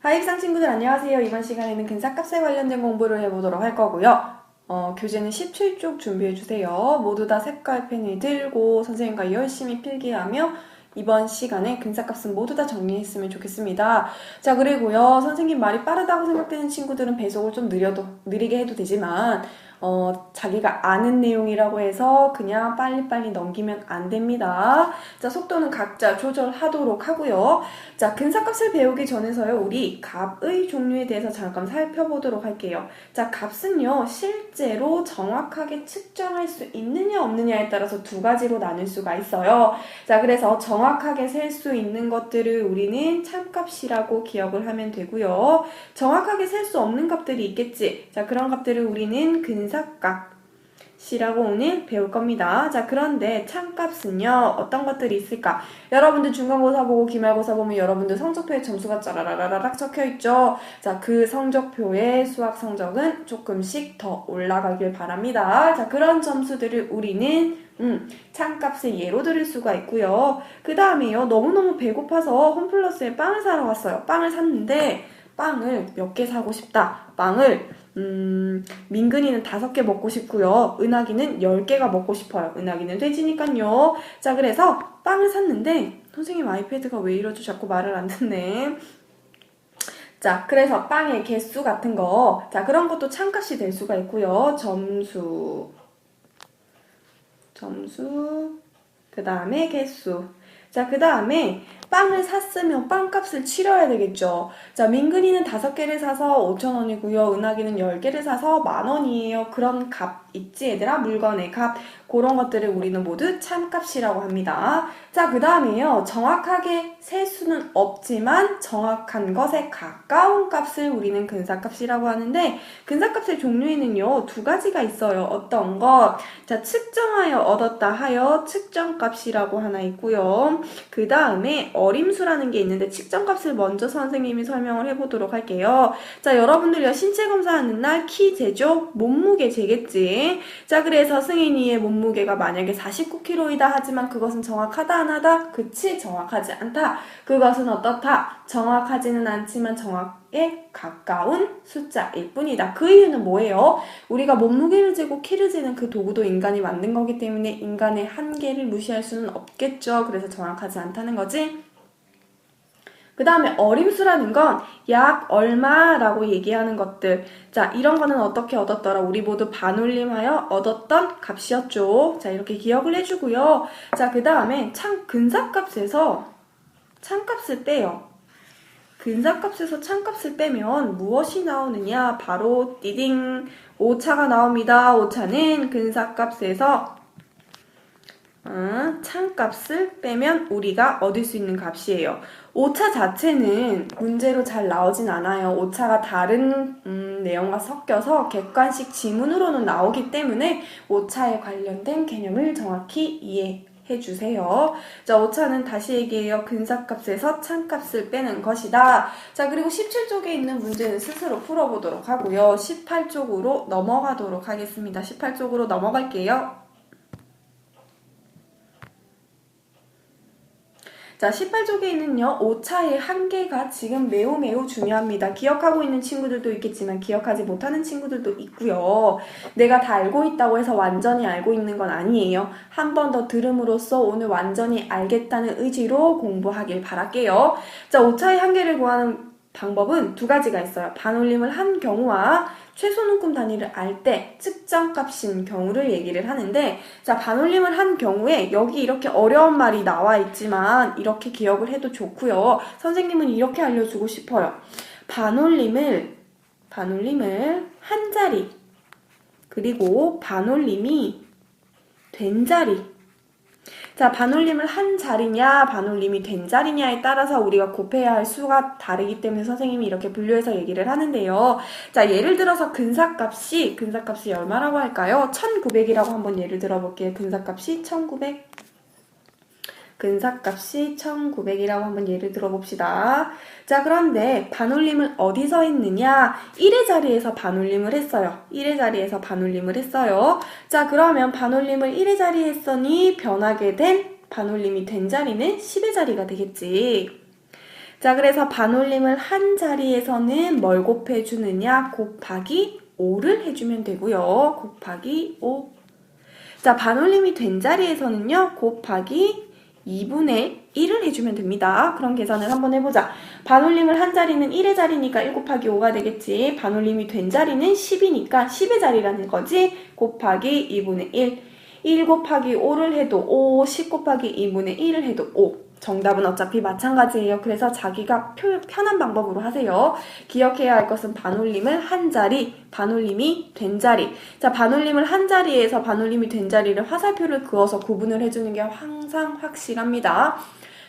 하이상 친구들 안녕하세요. 이번 시간에는 근사값에 관련된 공부를 해보도록 할 거고요. 교재는 17쪽 준비해주세요. 모두 다 색깔 펜을 들고 선생님과 열심히 필기하며 이번 시간에 근사값은 모두 다 정리했으면 좋겠습니다. 자, 그리고요. 선생님 말이 빠르다고 생각되는 친구들은 배속을 좀 느리게 해도 되지만 자기가 아는 내용이라고 해서 그냥 빨리빨리 넘기면 안 됩니다. 자, 속도는 각자 조절하도록 하고요. 자, 근사값을 배우기 전에서요, 우리 값의 종류에 대해서 잠깐 살펴보도록 할게요. 자, 값은요, 실제로 정확하게 측정할 수 있느냐 없느냐에 따라서 두 가지로 나눌 수가 있어요. 자, 그래서 정확하게 셀 수 있는 것들을 우리는 참값이라고 기억을 하면 되고요. 정확하게 셀 수 없는 값들이 있겠지. 자, 그런 값들을 우리는 근사값이라고 오늘 배울 겁니다. 자, 그런데 참값은요, 어떤 것들이 있을까? 여러분들 중간고사 보고 기말고사 보면 여러분들 성적표에 점수가 짜라라라락 적혀있죠. 자, 그 성적표의 수학 성적은 조금씩 더 올라가길 바랍니다. 자, 그런 점수들을 우리는 참값의 예로 들을 수가 있고요. 그 다음에요, 너무너무 배고파서 홈플러스에 빵을 사러 갔어요. 빵을 샀는데 빵을 몇 개 사고 싶다. 빵을 민근이는 5개 먹고 싶고요. 은하기는 10개가 먹고 싶어요. 은하기는 돼지니까요. 자, 그래서 빵을 샀는데 선생님 아이패드가 왜 이러죠? 자꾸 말을 안 듣네. 자, 그래서 빵의 개수 같은 거, 자, 그런 것도 참값이 될 수가 있고요. 점수, 그 다음에 개수. 자, 그 다음에 빵을 샀으면 빵값을 치러야 되겠죠. 자, 민근이는 5개를 사서 5,000원이고요. 은하기는 10개를 사서 10,000원이에요. 그런 값 있지, 얘들아? 물건의 값. 그런 것들을 우리는 모두 참값이라고 합니다. 자, 그 다음에요. 정확하게 셀 수는 없지만 정확한 것에 가까운 값을 우리는 근사값이라고 하는데, 근사값의 종류에는요, 두 가지가 있어요. 어떤 것? 자, 측정하여 얻었다 하여 측정값이라고 하나 있고요. 그 다음에 어림수라는 게 있는데 측정값을 먼저 선생님이 설명을 해보도록 할게요. 자, 여러분들이요, 신체 검사하는 날 키 재죠? 몸무게 재겠지. 자, 그래서 승인이의 몸무게가 만약에 49kg이다 하지만 그것은 정확하다 안 하다? 그치? 정확하지 않다. 그것은 어떻다? 정확하지는 않지만 정확에 가까운 숫자일 뿐이다. 그 이유는 뭐예요? 우리가 몸무게를 재고 키를 재는 그 도구도 인간이 만든 거기 때문에 인간의 한계를 무시할 수는 없겠죠. 그래서 정확하지 않다는 거지. 그 다음에 어림수라는 건 약 얼마라고 얘기하는 것들. 자, 이런 거는 어떻게 얻었더라? 우리 모두 반올림하여 얻었던 값이었죠. 자, 이렇게 기억을 해주고요. 자, 그 다음에 근사값에서 참값을 빼요. 근사값에서 참값을 빼면 무엇이 나오느냐? 바로 띠딩 오차가 나옵니다. 오차는 근사값에서 참값을 빼면 우리가 얻을 수 있는 값이에요. 오차 자체는 문제로 잘 나오진 않아요. 오차가 다른 내용과 섞여서 객관식 지문으로는 나오기 때문에 오차에 관련된 개념을 정확히 이해해주세요. 자, 오차는 다시 얘기해요. 근사값에서 참값을 빼는 것이다. 자, 그리고 17쪽에 있는 문제는 스스로 풀어보도록 하고요. 18쪽으로 넘어가도록 하겠습니다. 18쪽으로 넘어갈게요. 자, 18쪽에는요, 오차의 한계가 지금 매우 중요합니다. 기억하고 있는 친구들도 있겠지만 기억하지 못하는 친구들도 있고요. 내가 다 알고 있다고 해서 완전히 알고 있는 건 아니에요. 한 번 더 들음으로써 오늘 완전히 알겠다는 의지로 공부하길 바랄게요. 자, 오차의 한계를 구하는 방법은 두 가지가 있어요. 반올림을 한 경우와 최소눈금 단위를 알 때 측정값인 경우를 얘기를 하는데, 자, 반올림을 한 경우에 여기 이렇게 어려운 말이 나와 있지만 이렇게 기억을 해도 좋고요. 선생님은 이렇게 알려주고 싶어요. 반올림을 한 자리, 그리고 반올림이 된 자리. 자, 반올림을 한 자리냐, 반올림이 된 자리냐에 따라서 우리가 곱해야 할 수가 다르기 때문에 선생님이 이렇게 분류해서 얘기를 하는데요. 자, 예를 들어서 근사값이 얼마라고 할까요? 1900이라고 한번 예를 들어볼게요. 근사값이 1900. 근사값이 1900이라고 한번 예를 들어봅시다. 자, 그런데 반올림을 어디서 했느냐? 1의 자리에서 반올림을 했어요. 1의 자리에서 반올림을 했어요. 자, 그러면 반올림을 1의 자리에 했으니 변하게 된 반올림이 된 자리는 10의 자리가 되겠지. 자, 그래서 반올림을 한 자리에서는 뭘 곱해주느냐? 곱하기 5를 해주면 되고요. 곱하기 5. 자, 반올림이 된 자리에서는요, 곱하기 2분의 1을 해주면 됩니다. 그럼 계산을 한번 해보자. 반올림을 한 자리는 1의 자리니까 1 곱하기 5가 되겠지. 반올림이 된 자리는 10이니까 10의 자리라는 거지. 곱하기 2분의 1. 1 곱하기 5를 해도 5, 10 곱하기 2분의 1을 해도 5. 정답은 어차피 마찬가지예요. 그래서 자기가 편한 방법으로 하세요. 기억해야 할 것은 반올림을 한 자리, 반올림이 된 자리. 자, 반올림을 한 자리에서 반올림이 된 자리를 화살표를 그어서 구분을 해주는 게 항상 확실합니다.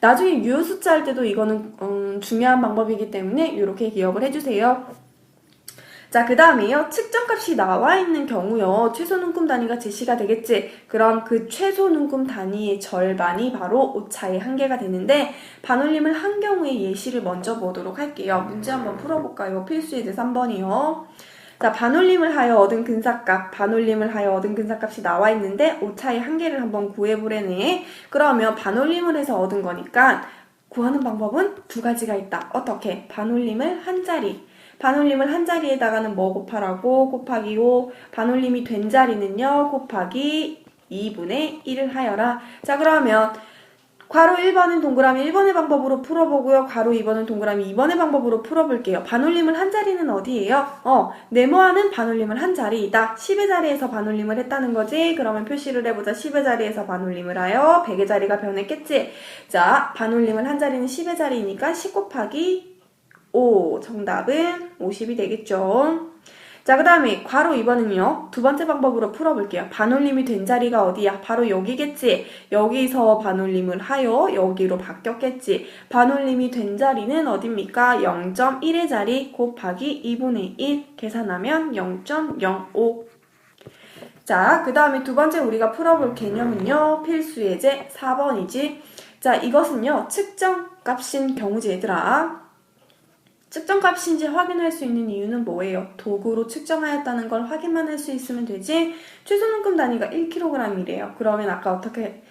나중에 유효 숫자 할 때도 이거는 중요한 방법이기 때문에 이렇게 기억을 해주세요. 자, 그 다음에요. 측정값이 나와 있는 경우요. 최소 눈금 단위가 제시가 되겠지. 그럼 그 최소 눈금 단위의 절반이 바로 오차의 한계가 되는데 반올림을 한 경우의 예시를 먼저 보도록 할게요. 문제 한번 풀어볼까요? 필수예제 3번이요. 자, 반올림을 하여 얻은 근사값, 반올림을 하여 얻은 근사값이 나와 있는데 오차의 한계를 한번 구해보래네. 그러면 반올림을 해서 얻은 거니까 구하는 방법은 두 가지가 있다. 어떻게? 반올림을 한 자리. 반올림을 한 자리에다가는 뭐 곱하라고? 곱하기 5. 반올림이 된 자리는요. 곱하기 2분의 1을 하여라. 자, 그러면 괄호 1번은 동그라미 1번의 방법으로 풀어보고요. 괄호 2번은 동그라미 2번의 방법으로 풀어볼게요. 반올림을 한 자리는 어디예요? 네모아는 반올림을 한 자리이다. 10의 자리에서 반올림을 했다는 거지. 그러면 표시를 해보자. 10의 자리에서 반올림을 하여 100의 자리가 변했겠지. 자, 반올림을 한 자리는 10의 자리니까 10 곱하기 5. 정답은 50이 되겠죠. 자, 그 다음에 괄호 2번은요. 두 번째 방법으로 풀어볼게요. 반올림이 된 자리가 어디야? 바로 여기겠지. 여기서 반올림을 하여 여기로 바뀌었겠지. 반올림이 된 자리는 어딥니까? 0.1의 자리 곱하기 2분의 1 계산하면 0.05. 자, 그 다음에 두 번째 우리가 풀어볼 개념은요. 필수예제 4번이지. 자, 이것은요. 측정값인 경우지 얘들아. 측정값인지 확인할 수 있는 이유는 뭐예요? 도구로 측정하였다는 걸 확인만 할 수 있으면 되지. 최소 눈금 단위가 1kg이래요. 그러면 아까 어떻게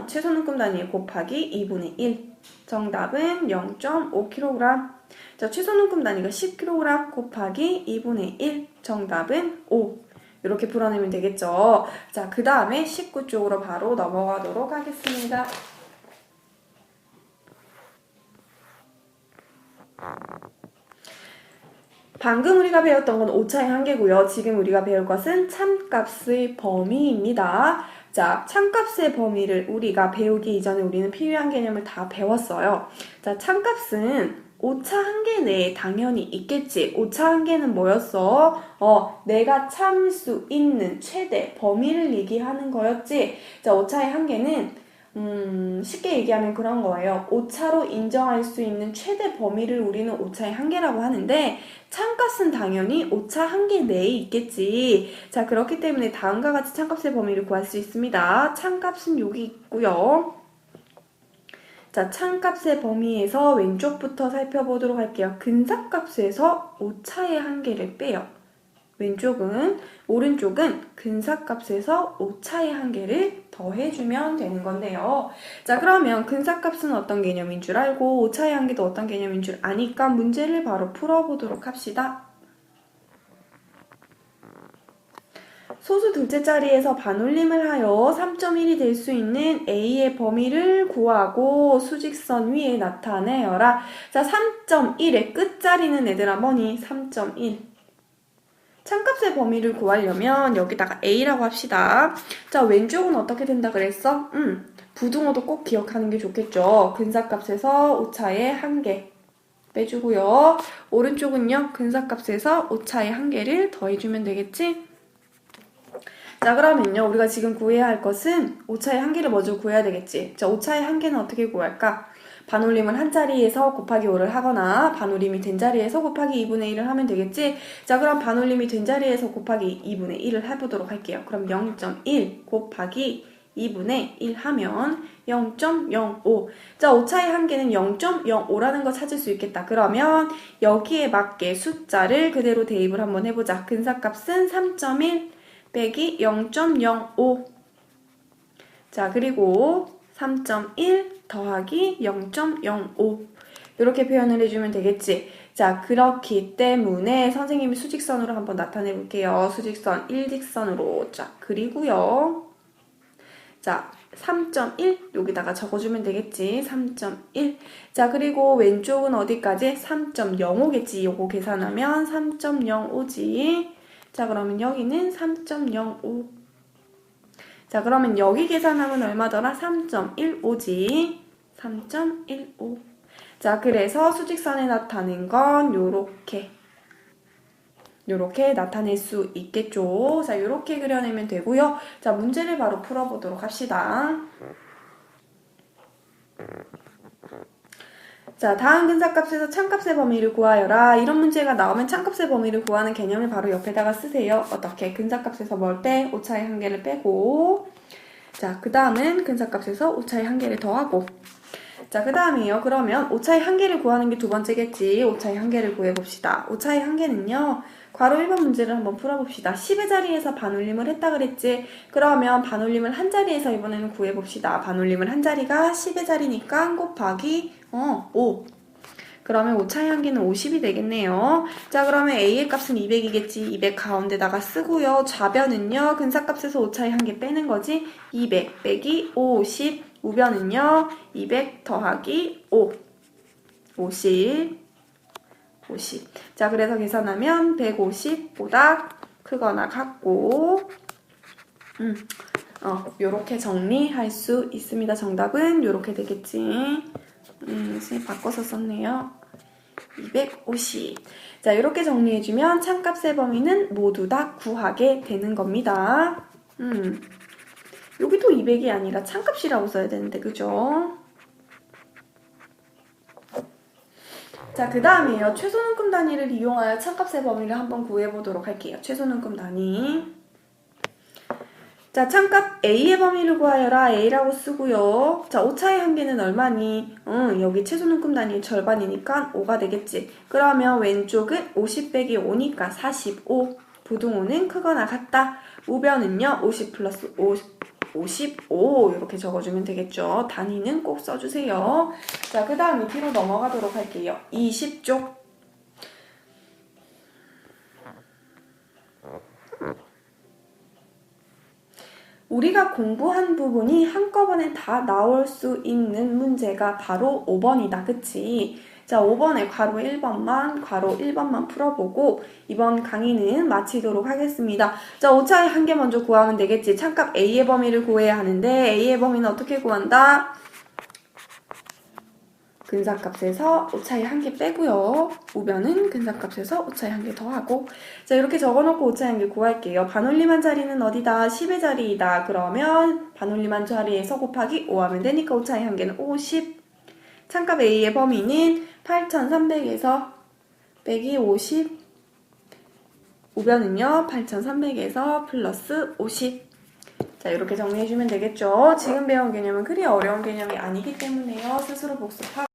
최소 눈금 단위 곱하기 2분의 1. 정답은 0.5kg. 자, 최소 눈금 단위가 10kg 곱하기 2분의 1. 정답은 5. 이렇게 풀어내면 되겠죠. 자, 그 다음에 19쪽으로 바로 넘어가도록 하겠습니다. 방금 우리가 배웠던 건 오차의 한계고요. 지금 우리가 배울 것은 참값의 범위입니다. 자, 참값의 범위를 우리가 배우기 이전에 우리는 필요한 개념을 다 배웠어요. 자, 참값은 오차 한계 내에 당연히 있겠지. 오차 한계는 뭐였어? 내가 참을 수 있는 최대 범위를 얘기하는 거였지. 자, 오차의 한계는 쉽게 얘기하면 그런 거예요. 오차로 인정할 수 있는 최대 범위를 우리는 오차의 한계라고 하는데 참값은 당연히 오차 한계 내에 있겠지. 자, 그렇기 때문에 다음과 같이 참값의 범위를 구할 수 있습니다. 참값은 여기 있고요. 자, 참값의 범위에서 왼쪽부터 살펴보도록 할게요. 근사값에서 오차의 한계를 빼요. 왼쪽은, 오른쪽은 근사값에서 오차의 한계를 더해주면 되는 건데요. 자, 그러면 근사값은 어떤 개념인 줄 알고 오차의 한계도 어떤 개념인 줄 아니까 문제를 바로 풀어보도록 합시다. 소수 둘째 자리에서 반올림을 하여 3.1이 될 수 있는 A의 범위를 구하고 수직선 위에 나타내어라. 자, 3.1의 끝자리는 얘들아 뭐니? 3.1. 참값의 범위를 구하려면 여기다가 A라고 합시다. 자, 왼쪽은 어떻게 된다 그랬어? 부등호도 꼭 기억하는 게 좋겠죠. 근사값에서 오차의 한계 빼주고요. 오른쪽은요. 근사값에서 오차의 한계를 더해주면 되겠지? 자, 그러면요. 우리가 지금 구해야 할 것은 오차의 한계를 먼저 구해야 되겠지. 자, 오차의 한계는 어떻게 구할까? 반올림을 한 자리에서 곱하기 5를 하거나 반올림이 된 자리에서 곱하기 2분의 1을 하면 되겠지? 자, 그럼 반올림이 된 자리에서 곱하기 2분의 1을 해보도록 할게요. 그럼 0.1 곱하기 2분의 1 하면 0.05. 자, 오차의 한계는 0.05라는 거 찾을 수 있겠다. 그러면 여기에 맞게 숫자를 그대로 대입을 한번 해보자. 근사값은 3.1 빼기 0.05. 자, 그리고 3.1 더하기 0.05. 이렇게 표현을 해주면 되겠지. 자, 그렇기 때문에 선생님이 수직선으로 한번 나타내 볼게요. 수직선 일직선으로 쫙 그리고요. 자, 3.1 여기다가 적어주면 되겠지. 3.1. 자, 그리고 왼쪽은 어디까지? 3.05겠지. 요거 계산하면 3.05지. 자, 그러면 여기는 3.05. 자, 그러면 여기 계산하면 얼마더라? 3.15지. 3.15. 자, 그래서 수직선에 나타낸 건 요렇게 나타낼 수 있겠죠. 자, 요렇게 그려내면 되고요. 자, 문제를 바로 풀어보도록 합시다. 자, 다음 근사값에서 참값의 범위를 구하여라. 이런 문제가 나오면 참값의 범위를 구하는 개념을 바로 옆에다가 쓰세요. 어떻게? 근사값에서 뭘 빼? 오차의 한 개를 빼고, 자, 그 다음은 근사값에서 오차의 한 개를 더하고, 자, 그 다음이요. 그러면 오차의 한 개를 구하는 게 두 번째겠지. 오차의 한 개를 구해봅시다. 오차의 한 개는요. 괄호 1번 문제를 한번 풀어봅시다. 10의 자리에서 반올림을 했다 그랬지. 그러면 반올림을 한 자리에서 이번에는 구해봅시다. 반올림을 한 자리가 10의 자리니까 곱하기 5. 그러면 오차의 한 개는 50이 되겠네요. 자, 그러면 A의 값은 200이겠지. 200 가운데다가 쓰고요. 좌변은요. 근사값에서 오차의 한 개 빼는 거지. 200 빼기 50. 우변은요. 200 더하기 5. 50. 자, 그래서 계산하면 150보다 크거나 같고, 요렇게 정리할 수 있습니다. 정답은 요렇게 되겠지. 선생님 바꿔서 썼네요. 250. 자, 이렇게 정리해주면 참값의 범위는 모두 다 구하게 되는 겁니다. 여기도 200이 아니라 참값이라고 써야 되는데, 그죠? 자, 그 다음이에요. 최소눈금 단위를 이용하여 참값의 범위를 한번 구해보도록 할게요. 최소눈금 단위. 자, 참값 A의 범위를 구하여라. A라고 쓰고요. 자, 오차의 한 개는 얼마니? 여기 최소눈금 단위의 절반이니까 5가 되겠지. 그러면 왼쪽은 50 빼기 5니까 45. 부등호는 크거나 같다. 우변은요. 50 플러스 55 이렇게 적어주면 되겠죠. 단위는 꼭 써주세요. 자, 그 다음 밑으로 넘어가도록 할게요. 20쪽. 우리가 공부한 부분이 한꺼번에 다 나올 수 있는 문제가 바로 5번이다. 그치? 자, 5번에 괄호 1번만 풀어보고 이번 강의는 마치도록 하겠습니다. 자, 오차의 한 개 먼저 구하면 되겠지. 참값 A의 범위를 구해야 하는데 A의 범위는 어떻게 구한다? 근사값에서 오차의 한 개 빼고요. 우변은 근사값에서 오차의 한 개 더하고. 자, 이렇게 적어놓고 오차의 한 개 구할게요. 반올림한 자리는 어디다? 10의 자리이다. 그러면 반올림한 자리에서 곱하기 5 하면 되니까 오차의 한 개는 50. 참값 A의 범위는 8300에서 빼기 50. 우변은요. 8300에서 플러스 50. 자, 이렇게 정리해주면 되겠죠. 지금 배운 개념은 그리 어려운 개념이 아니기 때문에요. 스스로 복습하고